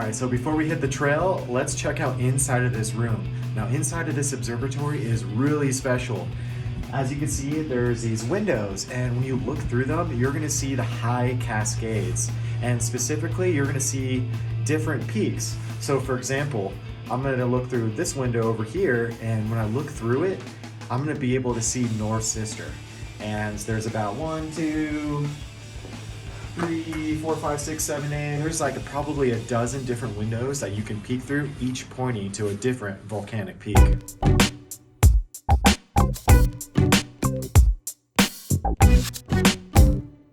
right, so before we hit the trail, let's check out inside of this room. Now, inside of this observatory is really special. As you can see, there's these windows, and when you look through them, you're gonna see the high cascades. And specifically, you're gonna see different peaks. So for example, I'm gonna look through this window over here, and when I look through it, I'm gonna be able to see North Sister. And there's about 1, 2, 3, 4, 5, 6, 7, 8. There's like probably a dozen different windows that you can peek through, each pointing to a different volcanic peak.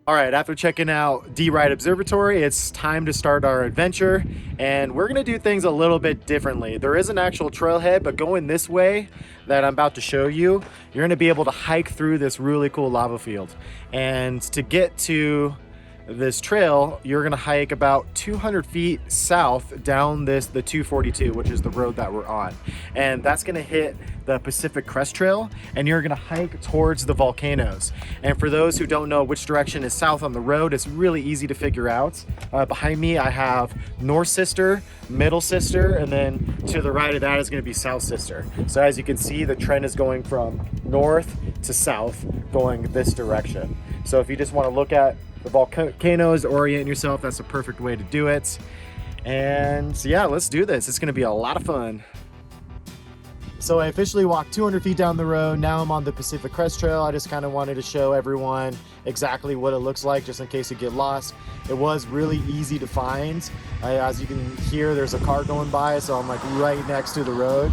All right, after checking out Dee Wright Observatory, it's time to start our adventure, and we're gonna do things a little bit differently. There is an actual trailhead, but going this way that I'm about to show you, you're gonna be able to hike through this really cool lava field. And to get to this trail, you're gonna hike about 200 feet south down the 242, which is the road that we're on. And that's gonna hit the Pacific Crest Trail, and you're gonna hike towards the volcanoes. And for those who don't know which direction is south on the road, it's really easy to figure out. Behind me, I have North Sister, Middle Sister, and then to the right of that is gonna be South Sister. So as you can see, the trend is going from north to south, going this direction. So if you just wanna look at the volcanoes, orient yourself, that's a perfect way to do it. And yeah, let's do this. It's gonna be a lot of fun. So I officially walked 200 feet down the road. Now I'm on the Pacific Crest Trail. I just kind of wanted to show everyone exactly what it looks like, just in case you get lost. It was really easy to find. As you can hear, there's a car going by, so I'm like right next to the road.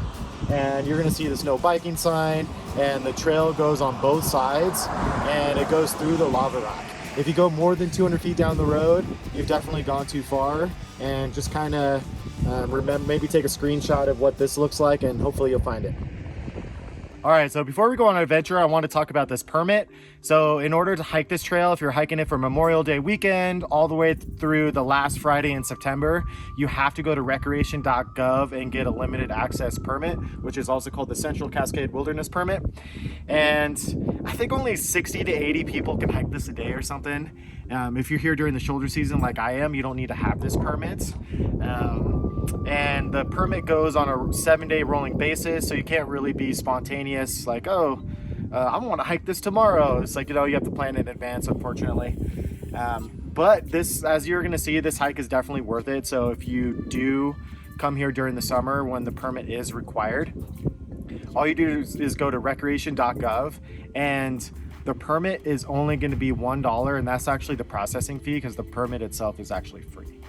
And you're gonna see this no biking sign, and the trail goes on both sides, and it goes through the lava rock. If you go more than 200 feet down the road, you've definitely gone too far, and just kind of remember, maybe take a screenshot of what this looks like, and hopefully you'll find it. All right, so before we go on our adventure, I want to talk about this permit. So in order to hike this trail, if you're hiking it for Memorial Day weekend, all the way through the last Friday in September, you have to go to recreation.gov and get a limited access permit, which is also called the Central Cascade Wilderness Permit. And I think only 60 to 80 people can hike this a day or something. If you're here during the shoulder season like I am, you don't need to have this permit. And the permit goes on a 7-day rolling basis, so you can't really be spontaneous like, oh, I want to hike this tomorrow. It's like, you know, you have to plan in advance, unfortunately. But this, as you're going to see, this hike is definitely worth it. So if you do come here during the summer when the permit is required, all you do is go to recreation.gov, and the permit is only going to be $1, and that's actually the processing fee, because the permit itself is actually free.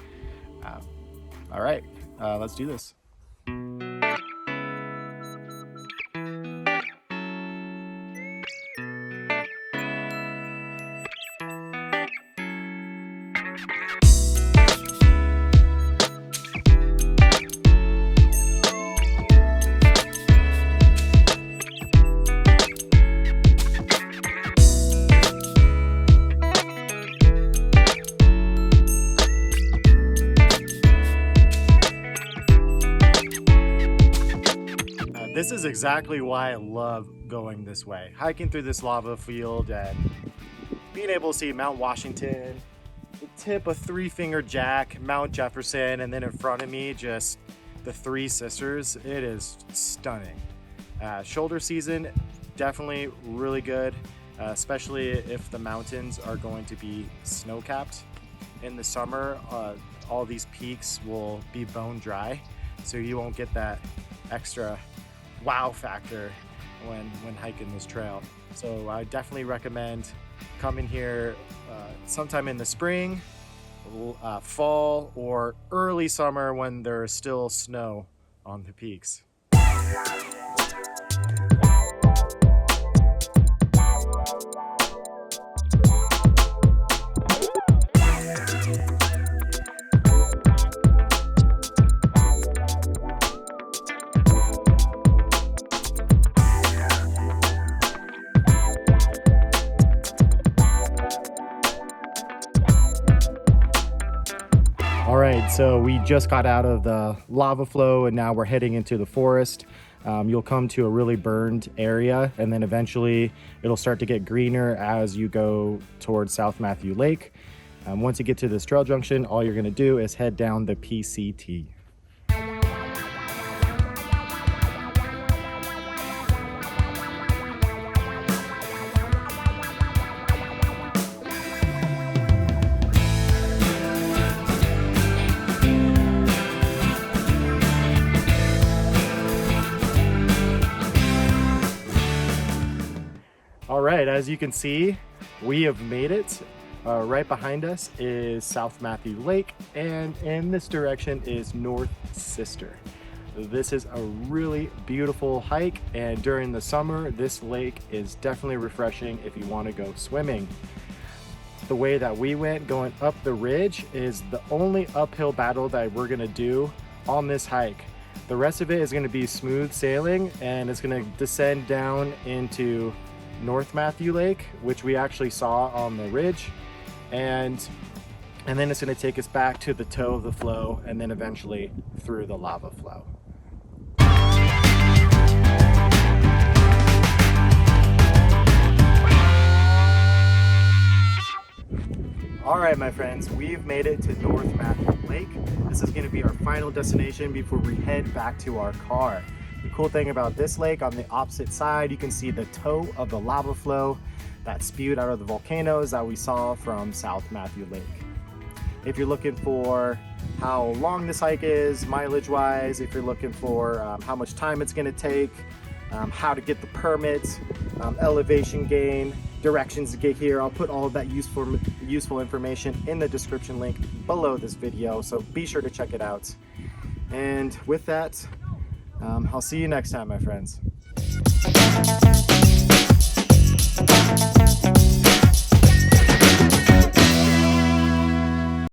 All right, let's do this. This is exactly why I love going this way. Hiking through this lava field and being able to see Mount Washington, the tip of Three Finger Jack, Mount Jefferson, and then in front of me, just the Three Sisters. It is stunning. Shoulder season, definitely really good, especially if the mountains are going to be snow-capped. In the summer, all these peaks will be bone dry, so you won't get that extra wow factor when hiking this trail. So I definitely recommend coming here sometime in the spring, fall, or early summer when there's still snow on the peaks. All right, so we just got out of the lava flow and now we're heading into the forest. You'll come to a really burned area, and then eventually it'll start to get greener as you go towards South Matthieu Lake. Once you get to this trail junction, all you're going to do is head down the PCT. All right, as you can see, we have made it. Right behind us is South Matthieu Lake, and in this direction is North Sister. This is a really beautiful hike, and during the summer, this lake is definitely refreshing if you want to go swimming. The way that we went going up the ridge is the only uphill battle that we're gonna do on this hike. The rest of it is gonna be smooth sailing, and it's gonna descend down into North Matthieu Lake, which we actually saw on the ridge, and then it's going to take us back to the toe of the flow and then eventually through the lava flow. All right, my friends, we've made it to North Matthieu Lake. This is going to be our final destination before we head back to our car. The cool thing about this lake, on the opposite side, you can see the toe of the lava flow that spewed out of the volcanoes that we saw from South Matthieu Lake. If you're looking for how long this hike is, mileage-wise, if you're looking for how much time it's gonna take, how to get the permits, elevation gain, directions to get here, I'll put all of that useful information in the description link below this video, so be sure to check it out. And with that, I'll see you next time, my friends.